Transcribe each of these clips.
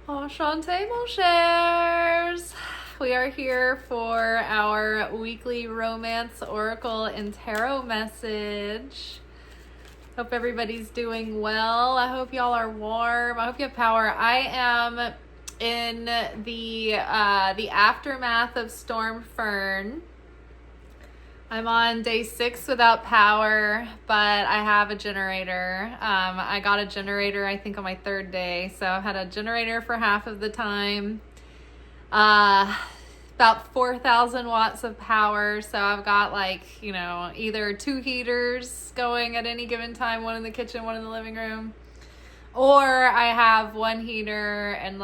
Enchante, mon chers. We are here for our weekly romance oracle and tarot message. Hope everybody's doing well. I hope y'all are warm. I hope you have power. I am in the aftermath of Storm Fern. I'm on day 6 without power, but I have a generator. I got a generator, I think, on my 3rd day. So I've had a generator for half of the time. About 4,000 watts of power. So I've got either 2 heaters going at any given time, one in the kitchen, one in the living room. Or I have 1 heater and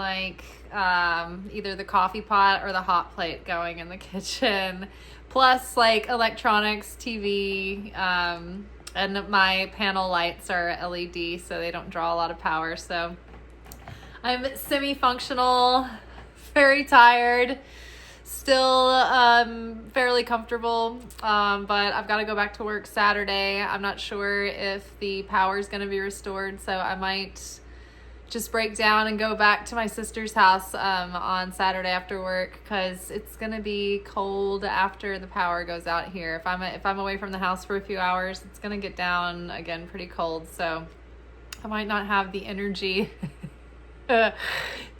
either the coffee pot or the hot plate going in the kitchen. Plus electronics, TV, and my panel lights are LED, so they don't draw a lot of power. So I'm semi-functional, very tired, still fairly comfortable, but I've got to go back to work Saturday. I'm not sure if the power is going to be restored, so I might just break down and go back to my sister's house on Saturday after work, because it's gonna be cold after the power goes out here. If I'm away from the house for a few hours, it's gonna get down again pretty cold, so I might not have the energy to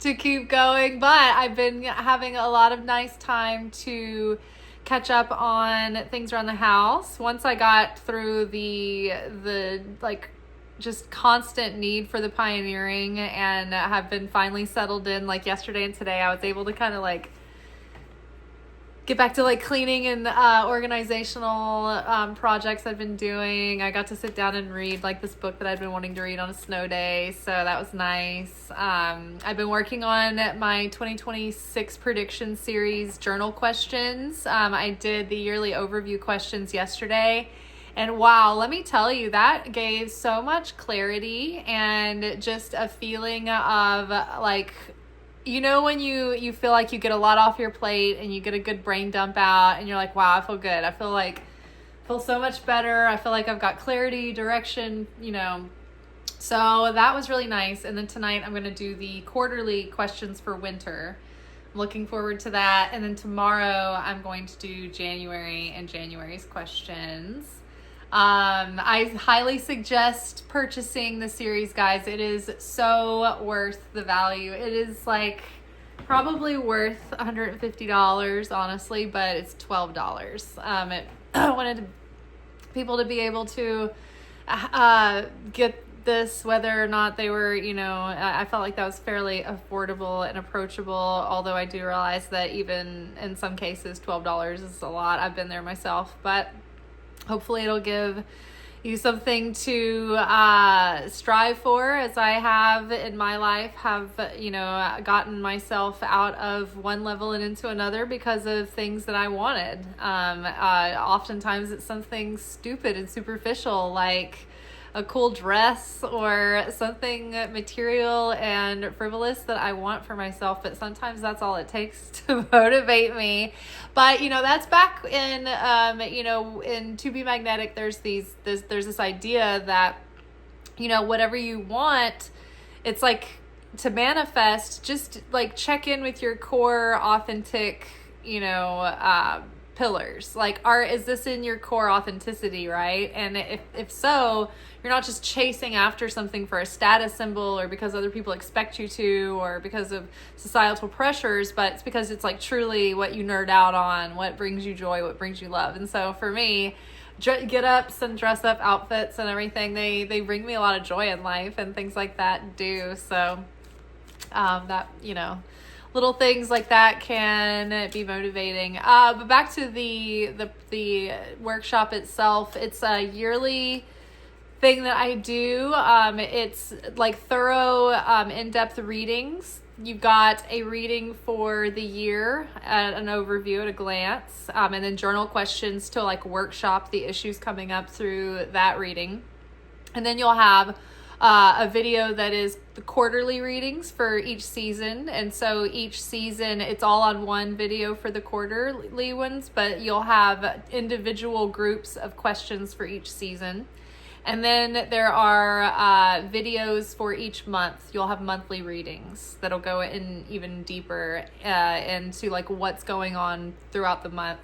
keep going. But I've been having a lot of nice time to catch up on things around the house. Once I got through the just constant need for the pioneering and have been finally settled in, yesterday and today, I was able to kind of get back to cleaning and organizational projects I've been doing. I got to sit down and read this book that I've been wanting to read on a snow day, so that was nice. I've been working on my 2026 prediction series journal questions. I did the yearly overview questions yesterday. And wow, let me tell you, that gave so much clarity and just a feeling of when you feel like you get a lot off your plate and you get a good brain dump out and you're like, wow, I feel good. I feel so much better. I feel like I've got clarity, direction, So that was really nice. And then tonight I'm going to do the quarterly questions for winter. I'm looking forward to that. And then tomorrow I'm going to do January and January's questions. I highly suggest purchasing the series, guys. It is so worth the value. It is probably worth $150, honestly, but it's $12. I wanted people to be able to get this, whether or not they were, I felt like that was fairly affordable and approachable, although I do realize that even in some cases $12 is a lot. I've been there myself, but hopefully it'll give you something to strive for, as I have in my life, gotten myself out of one level and into another because of things that I wanted. Oftentimes it's something stupid and superficial, like a cool dress or something material and frivolous that I want for myself, but sometimes that's all it takes to motivate me. But that's back in in To Be Magnetic, there's this idea that whatever you want, it's to manifest, just check in with your core authentic pillars. Is this in your core authenticity, right? And if so, you're not just chasing after something for a status symbol or because other people expect you to or because of societal pressures, but it's because it's truly what you nerd out on, what brings you joy, what brings you love. And so for me, get-ups and dress-up outfits and everything, they bring me a lot of joy in life, and things like that do. So that little things like that can be motivating. But back to the workshop itself. It's a yearly thing that I do. It's thorough, in-depth readings. You've got a reading for the year, an overview at a glance, and then journal questions to workshop the issues coming up through that reading. And then you'll have a video that is the quarterly readings for each season. And so each season, it's all on one video for the quarterly ones, but you'll have individual groups of questions for each season. And then there are videos for each month. You'll have monthly readings that'll go in even deeper into like what's going on throughout the month.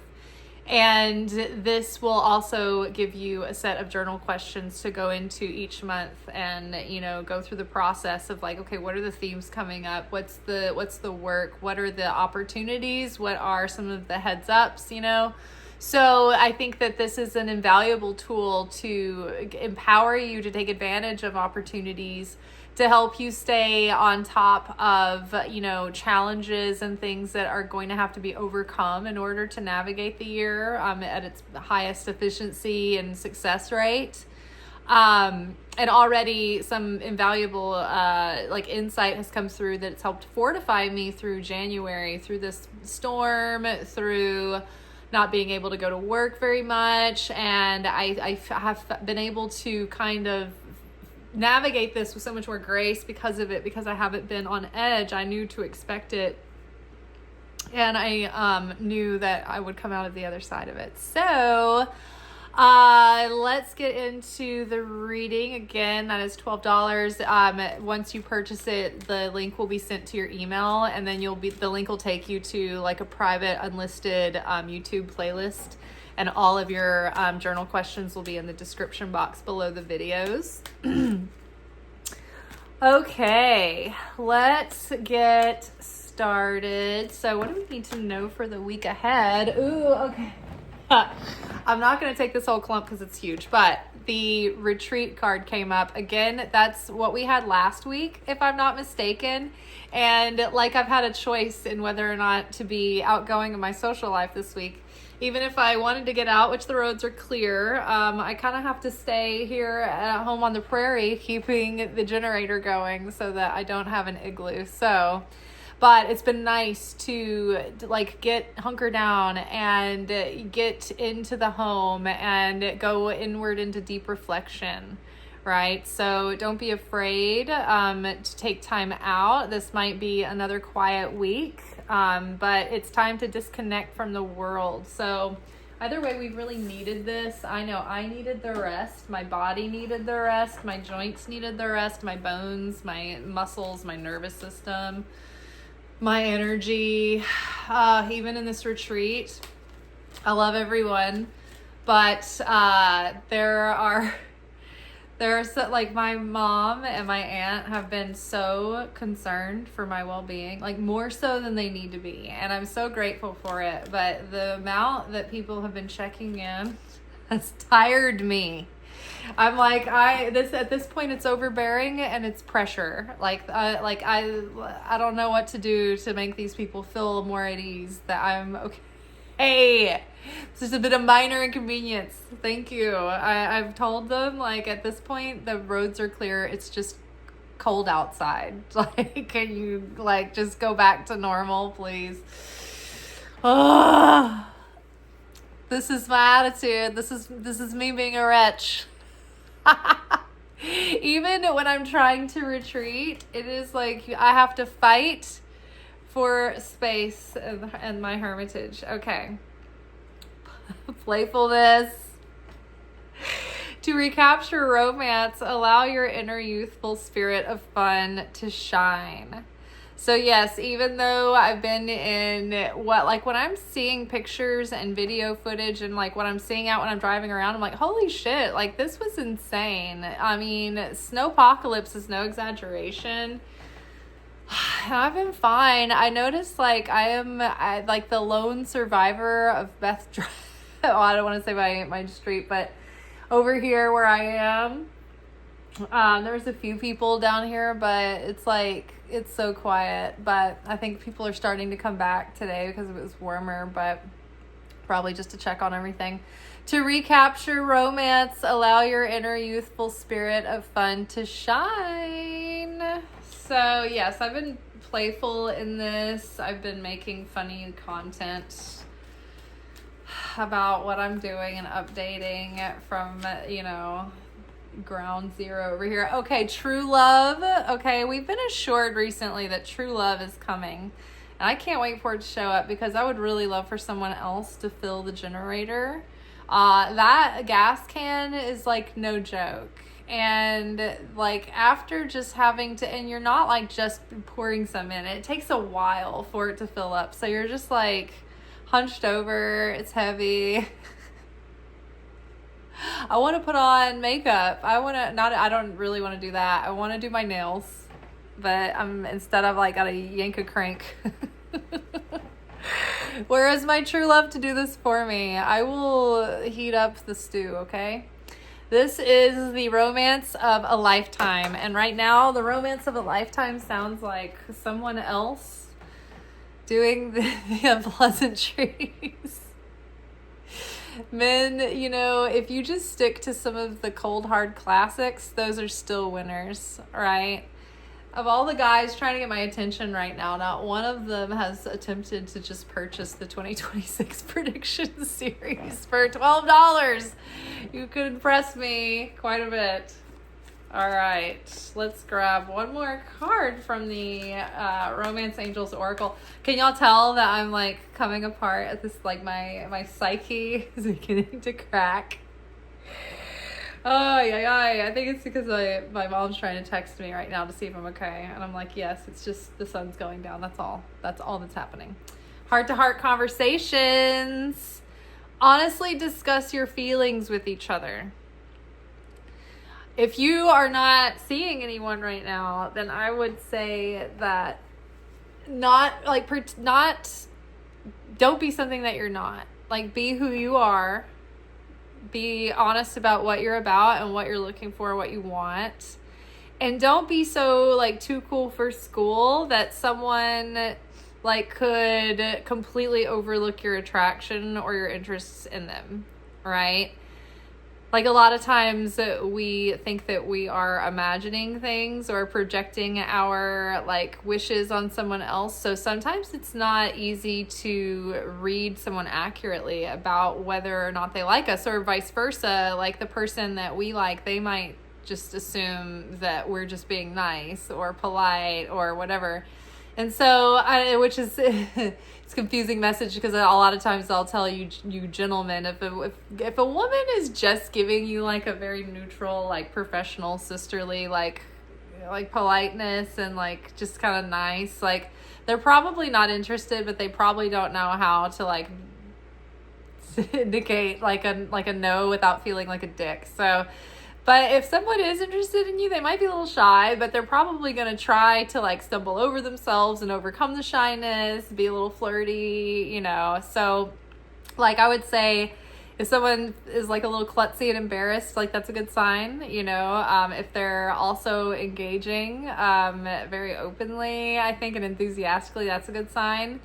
And this will also give you a set of journal questions to go into each month and, you know, go through the process of like, okay, what are the themes coming up? What's the work? What are the opportunities? What are some of the heads ups, you know? So I think that this is an invaluable tool to empower you to take advantage of opportunities, to help you stay on top of, you know, challenges and things that are going to have to be overcome in order to navigate the year at its highest efficiency and success rate. And already some invaluable like insight has come through that's helped fortify me through January, through this storm, through not being able to go to work very much. And I have been able to kind of navigate this with so much more grace because of it, because I haven't been on edge. I knew to expect it, and I knew that I would come out of the other side of it. So let's get into the reading. Again, that is $12. Once you purchase it, the link will be sent to your email, and then the link will take you to like a private unlisted YouTube playlist, and all of your journal questions will be in the description box below the videos. Okay, let's get started. So what do we need to know for the week ahead? Ooh, okay. I'm not going to take this whole clump because it's huge, but the retreat card came up. Again, that's what we had last week, if I'm not mistaken. And like I've had a choice in whether or not to be outgoing in my social life this week. Even if I wanted to get out, which the roads are clear, I kind of have to stay here at home on the prairie, keeping the generator going so that I don't have an igloo. So, but it's been nice to like hunker down and get into the home and go inward into deep reflection, right? So don't be afraid to take time out. This might be another quiet week, but it's time to disconnect from the world. So either way, we really needed this. I know I needed the rest. My body needed the rest. My joints needed the rest. My bones, my muscles, my nervous system, my energy, even in this retreat. I love everyone, but there's like my mom and my aunt have been so concerned for my well-being, like more so than they need to be. And I'm so grateful for it. But the amount that people have been checking in has tired me. I'm like, at this point it's overbearing and it's pressure. I don't know what to do to make these people feel more at ease, that I'm okay. Hey, it's just a bit of minor inconvenience. Thank you. I've told them, like, at this point, the roads are clear. It's just cold outside. Like, can you, like, just go back to normal, please? Oh, this is my attitude. This is me being a wretch. Even when I'm trying to retreat, it is like I have to fight for space and my hermitage. Okay. Playfulness. To recapture romance, allow your inner youthful spirit of fun to shine. So yes, even though I've been in when I'm seeing pictures and video footage and like what I'm seeing out when I'm driving around, I'm like, holy shit, like this was insane. I mean, snowpocalypse is no exaggeration. I've been fine. I noticed like I like the lone survivor of Beth Drive. Oh, I don't want to say my street, but over here where I am, there's a few people down here, but it's like, it's so quiet. But I think people are starting to come back today because it was warmer, but probably just to check on everything. To recapture romance, allow your inner youthful spirit of fun to shine. So yes, I've been playful in this. I've been making funny content about what I'm doing and updating from, ground zero over here. Okay, true love. Okay, we've been assured recently that true love is coming. And I can't wait for it to show up because I would really love for someone else to fill the generator. That gas can is like no joke. And like after just having to, and you're not like just pouring some in, it takes a while for it to fill up. So you're just like hunched over, it's heavy. I want to put on makeup. I don't really want to do that. I want to do my nails, but instead I've like got to yank a crank. Where is my true love to do this for me? I will heat up the stew, okay? This is the romance of a lifetime. And right now, the romance of a lifetime sounds like someone else doing the unpleasantries. Men, if you just stick to some of the cold, hard classics, those are still winners, right? Of all the guys trying to get my attention right now, not one of them has attempted to just purchase the 2026 prediction series for $12. You could impress me quite a bit. All right, let's grab one more card from the Romance Angels Oracle. Can y'all tell that I'm like coming apart at this, like my psyche is beginning to crack? Oh, yeah. I think it's because my mom's trying to text me right now to see if I'm okay. And I'm like, yes, it's just the sun's going down. That's all that's happening. Heart-to-heart conversations. Honestly discuss your feelings with each other. If you are not seeing anyone right now, then I would say that don't be something that you're not. Like, be who you are. Be honest about what you're about and what you're looking for, what you want. And don't be so like too cool for school that someone like could completely overlook your attraction or your interests in them, right? Like a lot of times we think that we are imagining things or projecting our like wishes on someone else. So sometimes it's not easy to read someone accurately about whether or not they like us, or vice versa. Like the person that we like, they might just assume that we're just being nice or polite or whatever. And so, which is it's a confusing message, because a lot of times I'll tell you gentlemen, if a woman is just giving you like a very neutral, like professional, sisterly, like politeness and like just kind of nice, like they're probably not interested, but they probably don't know how to like indicate like a no without feeling like a dick. So. But if someone is interested in you, they might be a little shy, but they're probably going to try to like stumble over themselves and overcome the shyness, be a little flirty, So like I would say if someone is like a little klutzy and embarrassed, like that's a good sign, if they're also engaging very openly, I think, and enthusiastically, that's a good sign.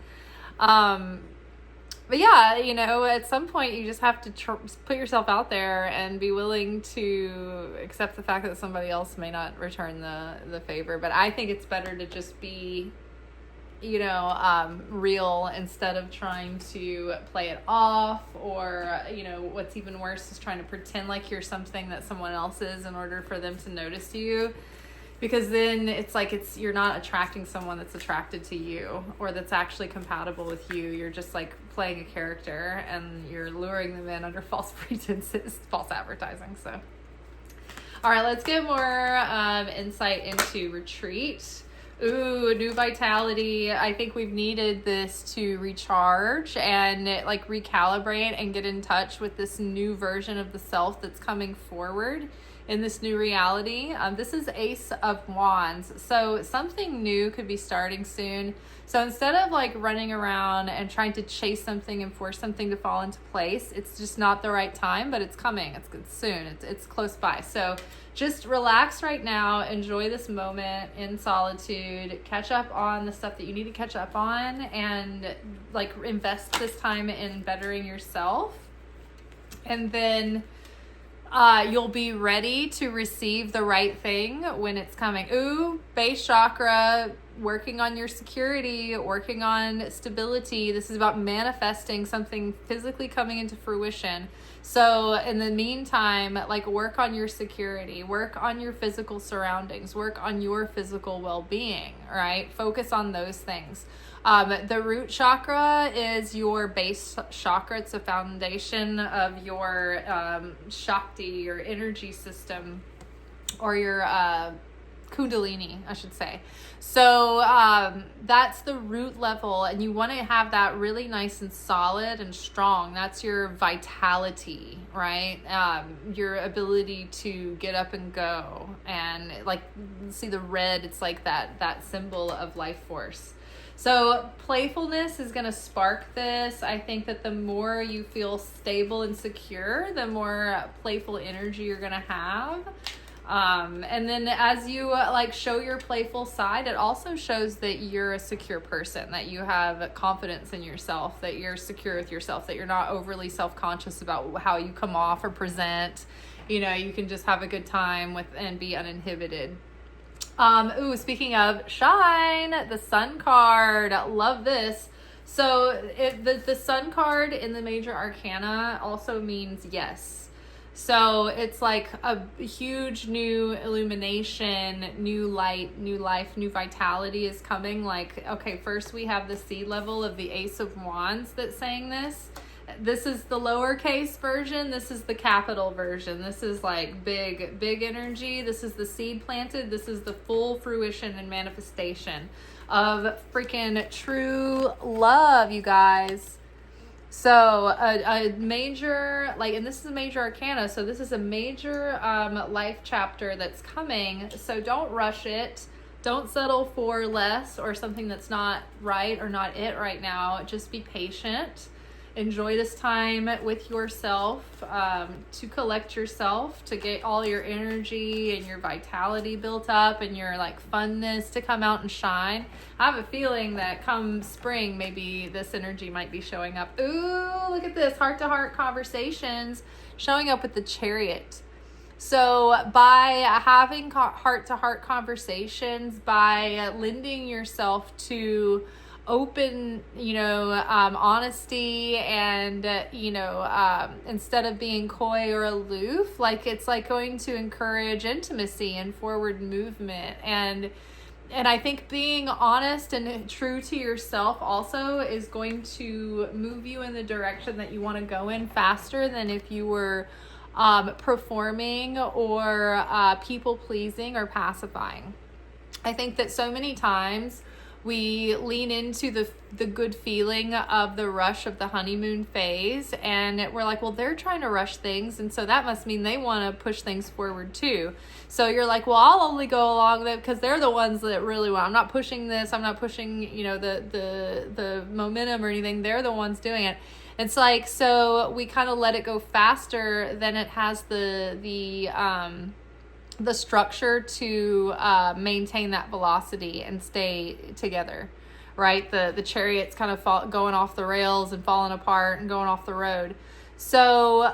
But yeah, at some point you just have to put yourself out there and be willing to accept the fact that somebody else may not return the favor. But I think it's better to just be, real instead of trying to play it off, or, what's even worse is trying to pretend like you're something that someone else is in order for them to notice you. Because then it's like you're not attracting someone that's attracted to you or that's actually compatible with you. You're just like playing a character and you're luring them in under false pretenses, false advertising. So, all right, let's get more insight into retreat. Ooh, new vitality. I think we've needed this to recharge and like recalibrate and get in touch with this new version of the self that's coming forward in this new reality. This is Ace of Wands. So something new could be starting soon. So instead of like running around and trying to chase something and force something to fall into place, it's just not the right time, but it's coming. It's soon. It's close by. So just relax right now. Enjoy this moment in solitude. Catch up on the stuff that you need to catch up on, and like invest this time in bettering yourself. And then you'll be ready to receive the right thing when it's coming. Ooh, base chakra, working on your security, working on stability. This is about manifesting something physically coming into fruition. So in the meantime, like, work on your security, work on your physical surroundings, work on your physical well-being, right? Focus on those things. The root chakra is your base chakra. It's the foundation of your Shakti, your energy system, or your Kundalini, I should say. So that's the root level, and you want to have that really nice and solid and strong. That's your vitality, right? Your ability to get up and go, and like, see the red, it's like that symbol of life force. So playfulness is going to spark this. I think that the more you feel stable and secure, the more playful energy you're going to have. And then as you like show your playful side, it also shows that you're a secure person, that you have confidence in yourself, that you're secure with yourself, that you're not overly self-conscious about how you come off or present. You know, you can just have a good time with and be uninhibited. Speaking of shine, the sun card, love this. So the sun card in the major arcana also means yes. So it's like a huge new illumination, new light, new life, new vitality is coming. Like, okay, first we have the seed level of the Ace of Wands that's saying this. This is the lowercase version. This is the capital version. This is like big energy. This is the seed planted. This is the full fruition and manifestation of freaking true love, you guys. So a major, like, and this is a major arcana. So this is a major life chapter that's coming. So don't rush it. Don't settle for less or something that's not right or not it right now. Just be patient. Enjoy this time with yourself, to collect yourself, to get all your energy and your vitality built up and your like funness to come out and shine. I have a feeling that come spring, maybe this energy might be showing up. Ooh, look at this, heart-to-heart conversations showing up with the Chariot. So by having heart-to-heart conversations, by lending yourself to open, honesty, and, instead of being coy or aloof, like, it's like going to encourage intimacy and forward movement. And I think being honest and true to yourself also is going to move you in the direction that you want to go in faster than if you were performing or people pleasing or pacifying. I think that so many times we lean into the good feeling of the rush of the honeymoon phase, and we're like, well, they're trying to rush things, and so that must mean they want to push things forward too. So you're like, well, I'll only go along with it because they're the ones that really want. I'm not pushing this. I'm not pushing, the momentum or anything. They're the ones doing it. It's like, so we kind of let it go faster than it has the structure to maintain that velocity and stay together, right? The Chariot's kind of going off the rails and falling apart and going off the road. So,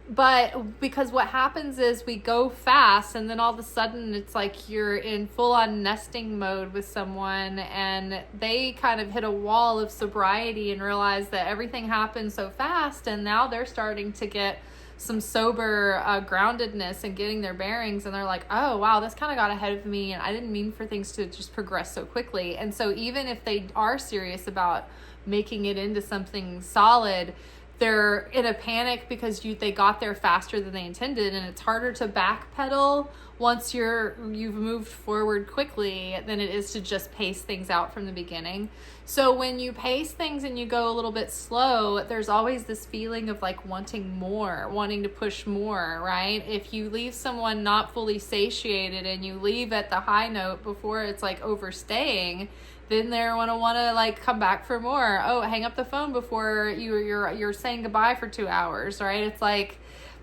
but because what happens is we go fast, and then all of a sudden it's like you're in full-on nesting mode with someone, and they kind of hit a wall of sobriety and realize that everything happened so fast, and now they're starting to get some sober groundedness and getting their bearings, and they're like, oh wow, this kind of got ahead of me, and I didn't mean for things to just progress so quickly. And so even if they are serious about making it into something solid, they're in a panic because they got there faster than they intended, and it's harder to backpedal once you've moved forward quickly than it is to just pace things out from the beginning. So when you pace things and you go a little bit slow, there's always this feeling of like wanting more, wanting to push more, right? If you leave someone not fully satiated and you leave at the high note before it's like overstaying, then they're want to like come back for more. Oh, hang up the phone before you're saying goodbye for 2 hours, right? It's like,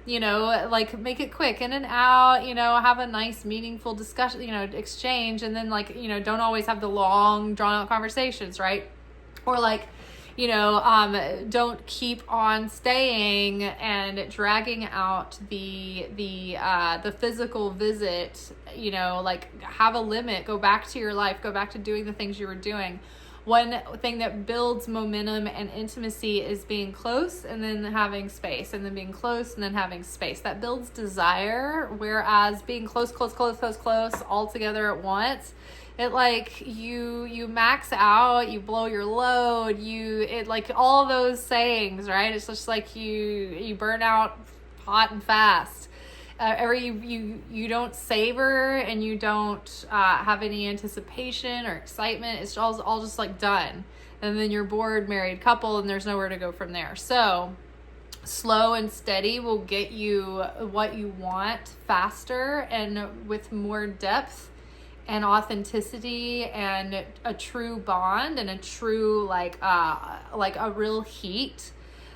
like, make it quick, in and out, have a nice meaningful discussion, exchange, and then like, don't always have the long drawn out conversations, right? Or like, don't keep on staying and dragging out the physical visit. Like, have a limit, go back to your life, go back to doing the things you were doing. One thing that builds momentum and intimacy is being close and then having space, and then being close and then having space. That builds desire, whereas being close all together at once, it like you max out, you blow your load, like all those sayings, right? It's just like you burn out hot and fast. You don't savor, and you don't have any anticipation or excitement. It's all just like done, and then you're bored married couple, and there's nowhere to go from there. So slow and steady will get you what you want faster and with more depth and authenticity and a true bond and a true like a real heat.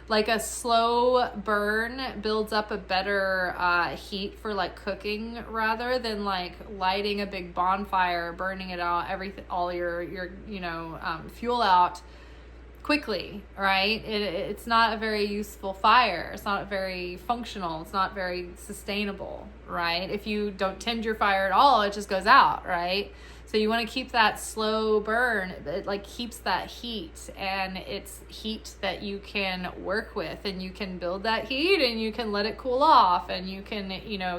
Like a slow burn builds up a better heat for like cooking, rather than like lighting a big bonfire, burning it out, all your fuel out quickly, right? It's not a very useful fire. It's not very functional. It's not very sustainable, right? If you don't tend your fire at all, it just goes out, right? So you want to keep that slow burn. It like keeps that heat, and it's heat that you can work with, and you can build that heat, and you can let it cool off, and you can,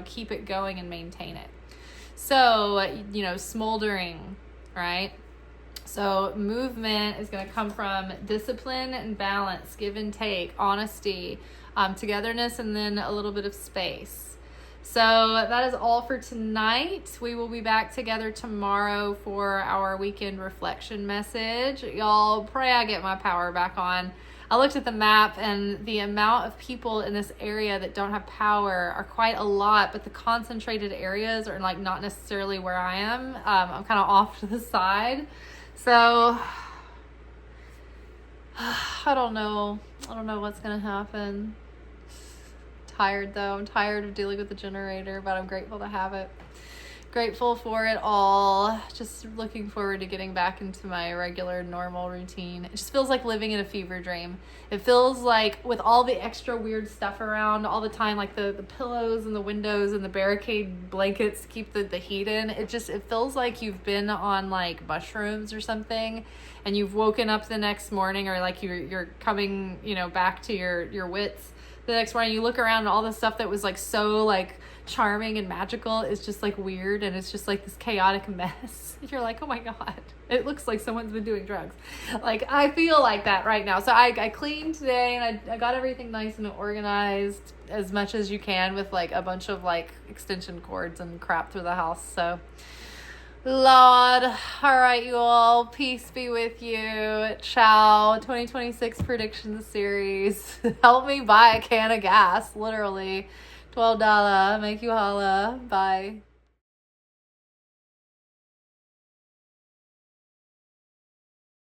keep it going and maintain it. So, smoldering, right? So movement is going to come from discipline and balance, give and take, honesty, togetherness, and then a little bit of space. So that is all for tonight. We will be back together tomorrow for our weekend reflection message. Y'all, pray I get my power back on. I looked at the map, and the amount of people in this area that don't have power are quite a lot, but the concentrated areas are like not necessarily where I am. I'm kind of off to the side. So I don't know what's going to happen. Tired though. I'm tired of dealing with the generator, but I'm grateful to have it. Grateful for it all. Just looking forward to getting back into my regular normal routine. It just feels like living in a fever dream. It feels like, with all the extra weird stuff around all the time, like the pillows and the windows and the barricade blankets to keep the heat in, it feels like you've been on like mushrooms or something, and you've woken up the next morning, or like you're coming back to your wits the next morning. You look around, and all the stuff that was like so like charming and magical is just like weird, and it's just like this chaotic mess. You're like, oh my god, it looks like someone's been doing drugs. Like, I feel like that right now. So I cleaned today, and I got everything nice and organized as much as you can, with like a bunch of like extension cords and crap through the house. So Lord, all right, you all, peace be with you. Ciao. 2026 predictions series. Help me buy a can of gas, literally $12. Make you holla. Bye.